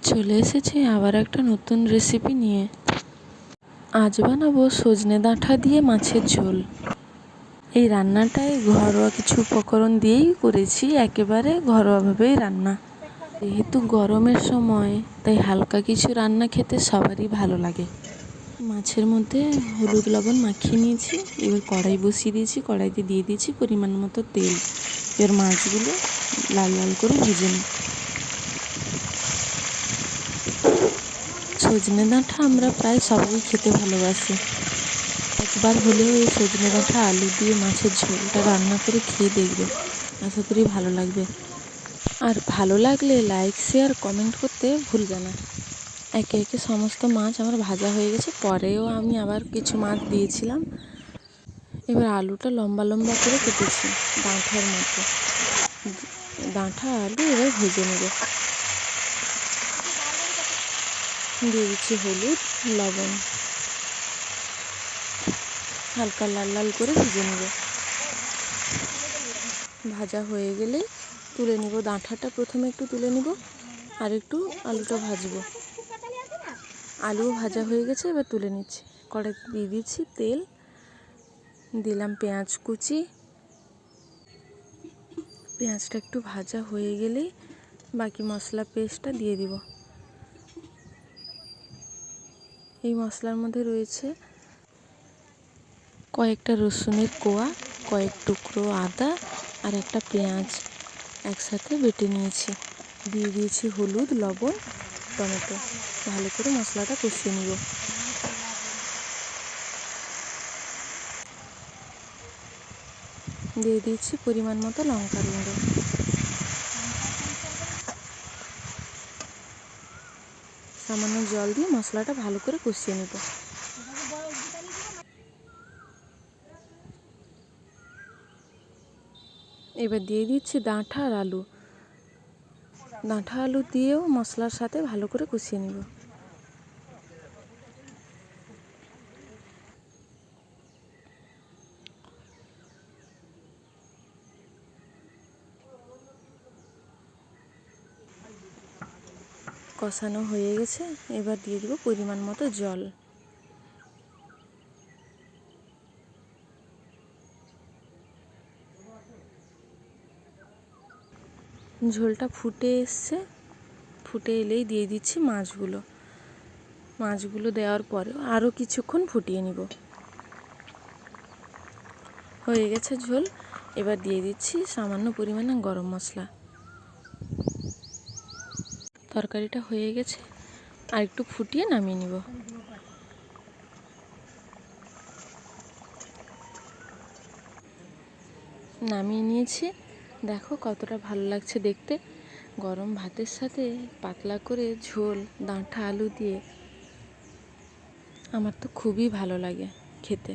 চলে এসেছি আবার একটা নতুন রেসিপি নিয়ে। আজ বানাবো সজনে ডাঁটা দিয়ে মাছের ঝোল। এই রান্নাটায় ঘরোয়া কিছু উপকরণ দিয়েই করেছি, একেবারে ঘরোয়াভাবেই রান্না। যেহেতু গরমের সময় তাই হালকা কিছু রান্না খেতে সবারই ভালো লাগে। মাছের মধ্যে হলুদ লবণ মাখিয়ে নিয়েছি। এবার কড়াই বসিয়ে দিয়েছি, কড়াইতে দিয়ে দিয়েছি পরিমাণ মতো তেল। এবার মাছগুলো লাল লাল করে ভেজে নিই। সজনে ডাঁটা আমরা প্রায় সবাই খেতে ভালোবাসি। একবার হলেও এই সজনে ডাঁটা আলু দিয়ে মাছের ঝোলটা রান্না করে খেয়ে দেখবে, আশা করি ভালো লাগবে। আর ভালো লাগলে লাইক শেয়ার কমেন্ট করতে ভুলবে না। একে একে সমস্ত মাছ আমার ভাজা হয়ে গেছে, পরেও আমি আবার কিছু মাছ দিয়েছিলাম। এবার আলুটা লম্বা লম্বা করে কেটেছি ডাঁটার মতো। ডাঁটা আলু এবার ভেজে নেব। দিয়ে দিচ্ছি হলুদ লবণ, হালকা লাল লাল করে ভেজে নেব। ভাজা হয়ে গেলে তুলে নিব। ডাঁটাটা প্রথমে একটু তুলে নিব, আর একটু আলুটা ভাজবো। আলু ভাজা হয়ে গেছে, এবার তুলে নিচ্ছি। কড়াইতে দিয়ে দিচ্ছি তেল, দিলাম পেঁয়াজ কুচি। পেঁয়াজটা একটু ভাজা হয়ে গেলেই বাকি মশলা পেস্টটা দিয়ে দিব। এই মশলার মধ্যে রয়েছে কয়েকটা রসুনের কোয়া, কয়েক টুকরো আদা আর একটা পেঁয়াজ একসাথে বেটে নিয়েছি। দিয়ে দিয়েছি হলুদ লবণ টমেটো। ভালো করে মশলাটা কষিয়ে নিব। দিয়ে দিচ্ছি পরিমাণ মতো লঙ্কার গুঁড়ো। সামান্য জল দিয়ে মশলাটা ভালো করে কষিয়ে নেব। এবার দিয়ে দিচ্ছি ডাঁটা আর আলু। ডাঁটা আলু দিয়েও মশলার সাথে ভালো করে কষিয়ে নেব। কষানো হয়ে গেছে, এবার দিয়ে দেব পরিমাণ মতো জল। ঝোলটা ফুটে এসছে, ফুটে এলেই দিয়ে দিচ্ছি মাছগুলো। মাছগুলো দেওয়ার পরে আরও কিছুক্ষণ ফুটিয়ে নিব। হয়ে গেছে ঝোল। এবার দিয়ে দিচ্ছি সামান্য পরিমাণে গরম মশলা। তরকারিটা হয়ে গেছে, আর একটু ফুটিয়ে নামিয়ে নিব। নামিয়ে নিয়েছি, দেখো কতটা ভালো লাগছে দেখতে। গরম ভাতের সাথে পাতলা করে ঝোল ডাঁটা আলু দিয়ে আমার তো খুবই ভালো লাগে খেতে।